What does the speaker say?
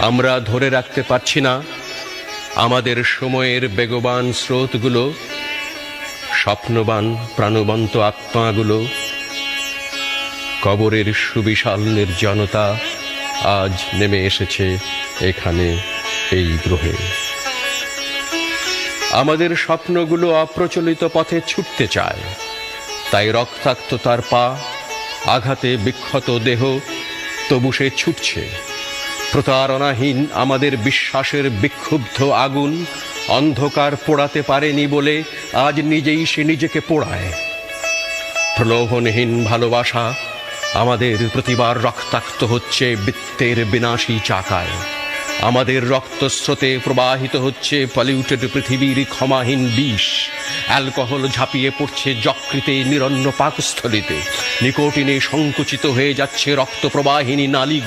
আমরা ধরে রাখতে পারছি না আমাদের সময়ের বেগবান স্রোতগুলো, স্বপ্নবান প্রাণবন্ত আত্মাগুলো। কবরের সুবিশাল নির্জনতা আজ নেমে এসেছে এখানে, এই গ্রহে। আমাদের স্বপ্নগুলো অপ্রচলিত পথে ছুটতে চায়, তাই রক্তাক্ত তার পা, আঘাতে বিক্ষত দেহ, তবু সে ছুটছে। প্রতারণাহীন আমাদের বিশ্বাসের বিক্ষুব্ধ আগুন অন্ধকার পোড়াতে পারেনি বলে আজ নিজেই সে নিজেকে পোড়ায়। প্রলোভনহীন ভালোবাসা আমাদের প্রতিবার রক্তাক্ত হচ্ছে বৃত্তের বিনাশী চাকায়। আমাদের রক্তস্রোতে প্রবাহিত হচ্ছে পলিউটেড পৃথিবীর ক্ষমাহীন বিষ। অ্যালকোহল ঝাঁপিয়ে পড়ছে যকৃতে নিরন্ন পাকস্থলিতে। নিকোটিনে সংকুচিত হয়ে যাচ্ছে রক্তপ্রবাহিনী নালী।